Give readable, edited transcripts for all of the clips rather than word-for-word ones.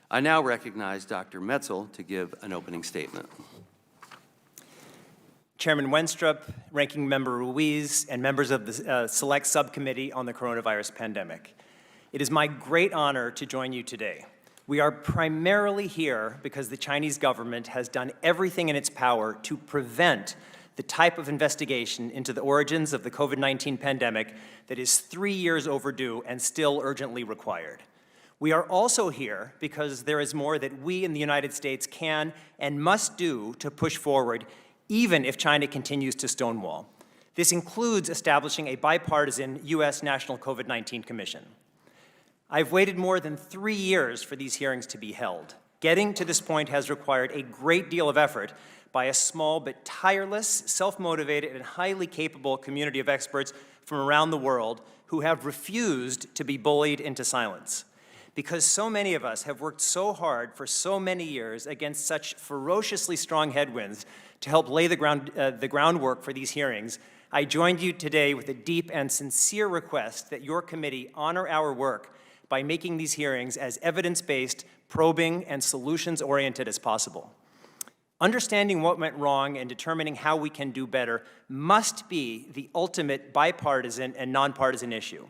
I now recognize Dr. Metzl to give an opening statement. Chairman Wenstrup, Ranking Member Ruiz, and members of the Select Subcommittee on the Coronavirus Pandemic. It is my great honor to join you today. We are primarily here because the Chinese government has done everything in its power to prevent the type of investigation into the origins of the COVID-19 pandemic that is 3 years overdue and still urgently required. We are also here because there is more that we in the United States can and must do to push forward, even if China continues to stonewall. This includes establishing a bipartisan U.S. National COVID-19 Commission. I've waited more than 3 years for these hearings to be held. Getting to this point has required a great deal of effort by a small but tireless, self-motivated, and highly capable community of experts from around the world who have refused to be bullied into silence. Because so many of us have worked so hard for so many years against such ferociously strong headwinds to help lay the groundwork for these hearings, I joined you today with a deep and sincere request that your committee honor our work by making these hearings as evidence-based, probing, and solutions-oriented as possible. Understanding what went wrong and determining how we can do better must be the ultimate bipartisan and nonpartisan issue.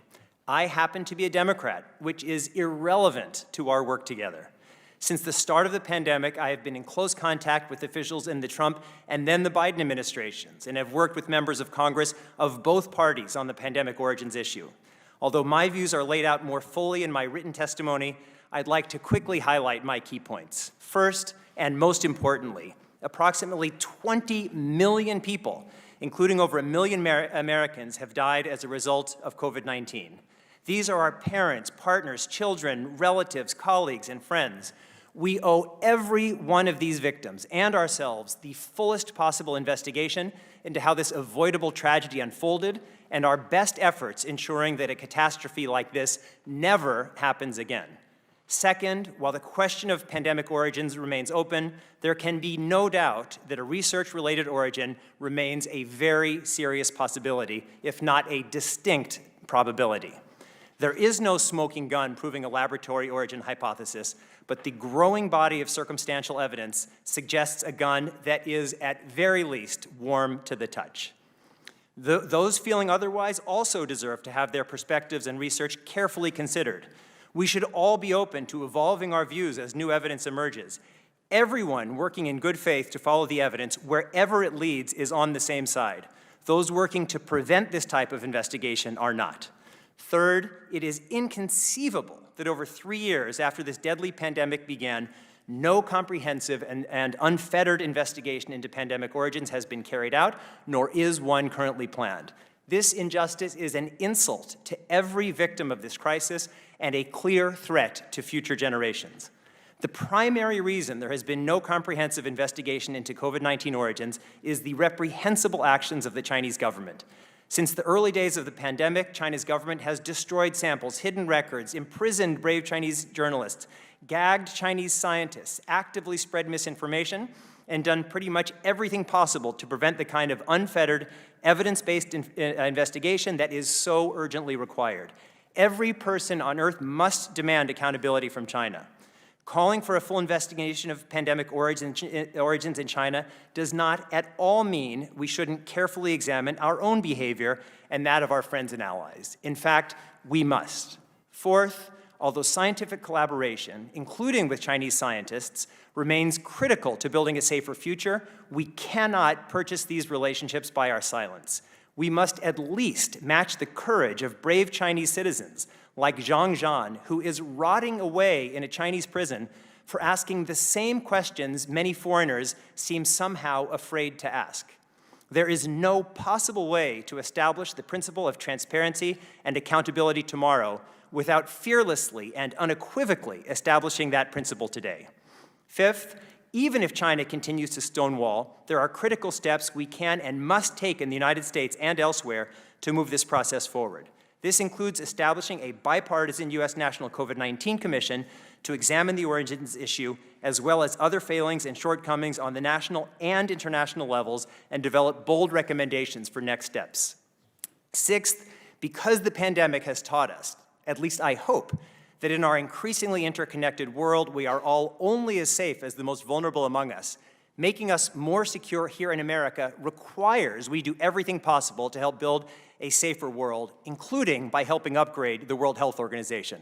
I happen to be a Democrat, which is irrelevant to our work together. Since the start of the pandemic, I have been in close contact with officials in the Trump and then the Biden administrations, and have worked with members of Congress of both parties on the pandemic origins issue. Although my views are laid out more fully in my written testimony, I'd like to quickly highlight my key points. First, and most importantly, approximately 20 million people, including over 1 million Americans, have died as a result of COVID-19. These are our parents, partners, children, relatives, colleagues, and friends. We owe every one of these victims and ourselves the fullest possible investigation into how this avoidable tragedy unfolded and our best efforts ensuring that a catastrophe like this never happens again. Second, while the question of pandemic origins remains open, there can be no doubt that a research-related origin remains a very serious possibility, if not a distinct probability. There is no smoking gun proving a laboratory origin hypothesis, but the growing body of circumstantial evidence suggests a gun that is, at very least, warm to the touch. Those feeling otherwise also deserve to have their perspectives and research carefully considered. We should all be open to evolving our views as new evidence emerges. Everyone working in good faith to follow the evidence, wherever it leads, is on the same side. Those working to prevent this type of investigation are not. Third, it is inconceivable that over 3 years after this deadly pandemic began, no comprehensive and unfettered investigation into pandemic origins has been carried out, nor is one currently planned. This injustice is an insult to every victim of this crisis and a clear threat to future generations. The primary reason there has been no comprehensive investigation into COVID-19 origins is the reprehensible actions of the Chinese government. Since the early days of the pandemic, China's government has destroyed samples, hidden records, imprisoned brave Chinese journalists, gagged Chinese scientists, actively spread misinformation, and done pretty much everything possible to prevent the kind of unfettered, evidence-based investigation that is so urgently required. Every person on Earth must demand accountability from China. Calling for a full investigation of pandemic origins in China does not at all mean we shouldn't carefully examine our own behavior and that of our friends and allies. In fact, we must. Fourth, although scientific collaboration, including with Chinese scientists, remains critical to building a safer future, we cannot purchase these relationships by our silence. We must at least match the courage of brave Chinese citizens like Zhang Zhan, who is rotting away in a Chinese prison for asking the same questions many foreigners seem somehow afraid to ask. There is no possible way to establish the principle of transparency and accountability tomorrow without fearlessly and unequivocally establishing that principle today. Fifth, even if China continues to stonewall, there are critical steps we can and must take in the United States and elsewhere to move this process forward. This includes establishing a bipartisan U.S. National COVID-19 Commission to examine the origins issue, as well as other failings and shortcomings on the national and international levels, and develop bold recommendations for next steps. Sixth, because the pandemic has taught us, at least I hope, that in our increasingly interconnected world, we are all only as safe as the most vulnerable among us. Making us more secure here in America requires we do everything possible to help build a safer world, including by helping upgrade the World Health Organization.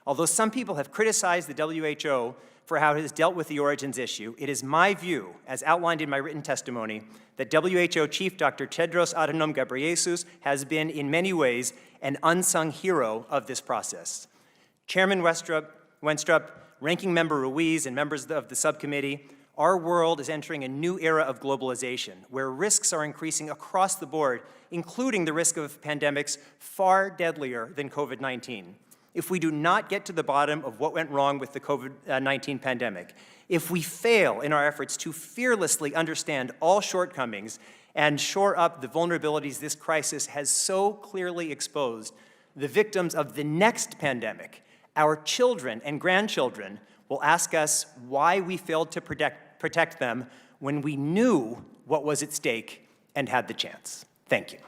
Although some people have criticized the WHO for how it has dealt with the origins issue, it is my view, as outlined in my written testimony, that WHO Chief Dr. Tedros Adhanom Ghebreyesus has been, in many ways, an unsung hero of this process. Chairman Wenstrup, Ranking Member Ruiz, and members of the subcommittee, our world is entering a new era of globalization, where risks are increasing across the board, including the risk of pandemics far deadlier than COVID-19. If we do not get to the bottom of what went wrong with the COVID-19 pandemic, if we fail in our efforts to fearlessly understand all shortcomings and shore up the vulnerabilities this crisis has so clearly exposed, the victims of the next pandemic, our children and grandchildren, will ask us why we failed to protect them when we knew what was at stake and had the chance. Thank you.